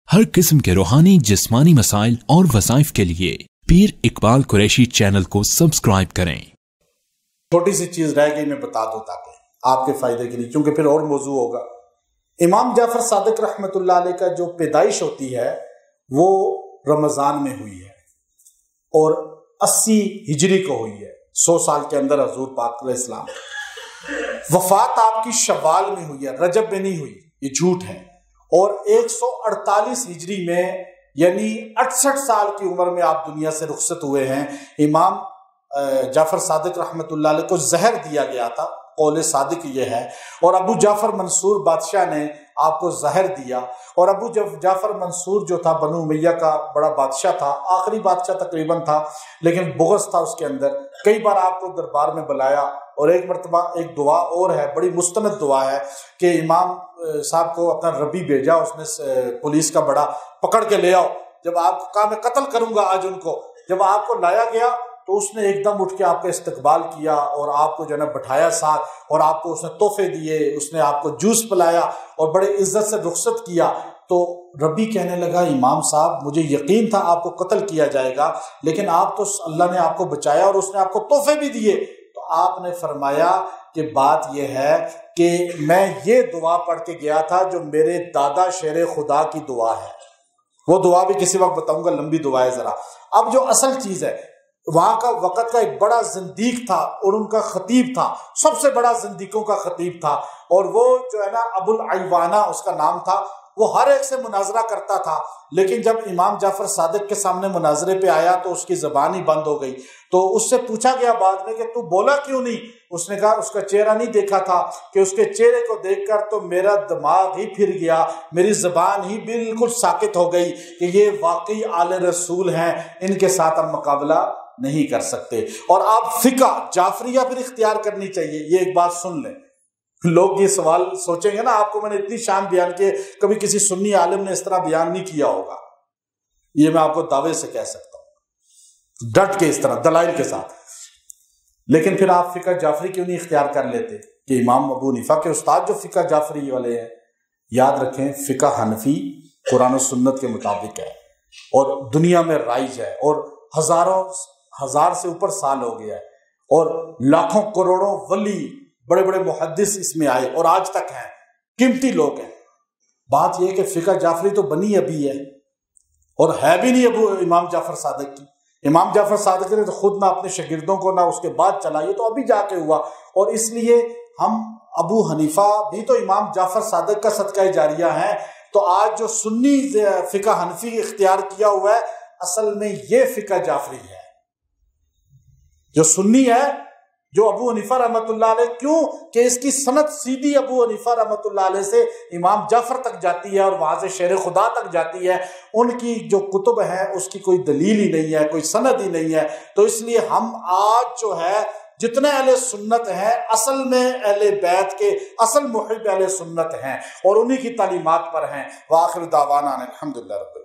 ہر قسم کے روحانی جسمانی مسائل اور وظائف کے لیے پیر اقبال قریشی چینل کو سبسکرائب کریں۔ چھوٹی سی چیز رہ گئی، میں بتا دوں تاکہ آپ کے فائدے کے لیے، کیونکہ پھر اور موضوع ہوگا۔ امام جعفر صادق رحمۃ اللہ علیہ کا جو پیدائش ہوتی ہے وہ رمضان میں ہوئی ہے اور 80 ہجری کو ہوئی ہے، 100 سال کے اندر حضور پاک علیہ السلام۔ وفات آپ کی شوال میں ہوئی ہے، رجب میں نہیں ہوئی، یہ جھوٹ ہے۔ اور 148 ہجری میں یعنی 68 سال کی عمر میں آپ دنیا سے رخصت ہوئے ہیں۔ امام جعفر صادق رحمۃ اللہ علیہ کو زہر دیا گیا تھا، قول صادق یہ ہے، اور ابو جعفر منصور بادشاہ نے آپ کو زہر دیا۔ اور ابو جعفر منصور جو تھا بنو امیہ کا بڑا بادشاہ تھا، آخری بادشاہ تقریباً تھا، لیکن بغض تھا اس کے اندر۔ کئی بار آپ کو دربار میں بلایا، اور ایک مرتبہ ایک دعا اور ہے، بڑی مستند دعا ہے کہ امام صاحب کو اپنا ربی بھیجا، اس نے پولیس کا بڑا پکڑ کے لے آؤ، جب آپ کہا میں قتل کروں گا آج ان کو۔ جب آپ کو لایا گیا تو اس نے ایک دم اٹھ کے آپ کا استقبال کیا اور آپ کو جو ہے نا بٹھایا ساتھ، اور آپ کو اس نے تحفے دیے، اس نے آپ کو جوس پلایا اور بڑے عزت سے رخصت کیا۔ تو ربی کہنے لگا امام صاحب مجھے یقین تھا آپ کو قتل کیا جائے گا، لیکن آپ تو اللہ نے آپ کو بچایا اور اس نے آپ کو تحفے بھی دیے۔ تو آپ نے فرمایا کہ بات یہ ہے کہ میں یہ دعا پڑھ کے گیا تھا جو میرے دادا شیر خدا کی دعا ہے۔ وہ دعا بھی کسی وقت بتاؤں گا، لمبی دعا ہے ذرا۔ اب جو اصل چیز ہے، وہاں کا وقت کا ایک بڑا زندیق تھا اور ان کا خطیب تھا، سب سے بڑا زندیقوں کا خطیب تھا، اور وہ جو ہے نا ابو العیوانہ اس کا نام تھا۔ وہ ہر ایک سے مناظرہ کرتا تھا، لیکن جب امام جعفر صادق کے سامنے مناظرے پہ آیا تو اس کی زبان ہی بند ہو گئی۔ تو اس سے پوچھا گیا بعد میں کہ تو بولا کیوں نہیں؟ اس نے کہا اس کا چہرہ نہیں دیکھا تھا کہ اس کے چہرے کو دیکھ کر تو میرا دماغ ہی پھر گیا، میری زبان ہی بالکل ساکت ہو گئی کہ یہ واقعی آل رسول ہیں، ان کے ساتھ ہم مقابلہ نہیں کر سکتے۔ اور آپ فقہ جعفریہ پھر اختیار کرنی چاہیے۔ یہ ایک بات سن لیں، لوگ یہ سوال سوچیں گے نا، آپ کو میں نے اتنی شان بیان کی، کبھی کسی سنی عالم نے اس طرح بیان نہیں کیا ہوگا، یہ میں آپ کو دعوے سے کہہ سکتا ہوں، ڈٹ کے اس طرح دلائل کے ساتھ۔ لیکن پھر آپ فقہ جعفری کیوں نہیں اختیار کر لیتے کہ امام ابو حنیفہ کے استاد جو فقہ جعفری والے ہیں، یاد رکھیں فقہ حنفی قرآن و سنت کے مطابق ہے اور دنیا میں رائج ہے، اور ہزار سے اوپر سال ہو گیا ہے، اور لاکھوں کروڑوں ولی بڑے بڑے محدث اس میں آئے اور آج تک ہیں، قیمتی لوگ ہیں۔ بات یہ کہ فقہ جعفری تو بنی ابھی ہے اور ہے بھی نہیں ابو امام جعفر صادق کی۔ امام جعفر صادق نے تو خود نہ اپنے شاگردوں کو نہ اس کے بعد چلائیے، تو ابھی جا کے ہوا، اور اس لیے ہم ابو حنیفہ بھی تو امام جعفر صادق کا صدقہ جاریہ ہیں۔ تو آج جو سنی فقہ حنفی اختیار کیا ہوا ہے، اصل میں یہ فقہ جعفری ہے۔ جو سنی ہے، جو ابو حنیفہ رحمۃ اللہ علیہ، کیوں کہ اس کی سند سیدھی ابو حنیفہ رحمۃ اللہ علیہ سے امام جعفر تک جاتی ہے اور وہاں سے شیر خدا تک جاتی ہے۔ ان کی جو کتب ہیں اس کی کوئی دلیل ہی نہیں ہے، کوئی سند ہی نہیں ہے۔ تو اس لیے ہم آج جو ہے جتنے اہل سنت ہیں، اصل میں اہل بیت کے اصل محب اہل سنت ہیں اور انہی کی تعلیمات پر ہیں۔ وآخر دعوانا الحمدللہ رب العالمین۔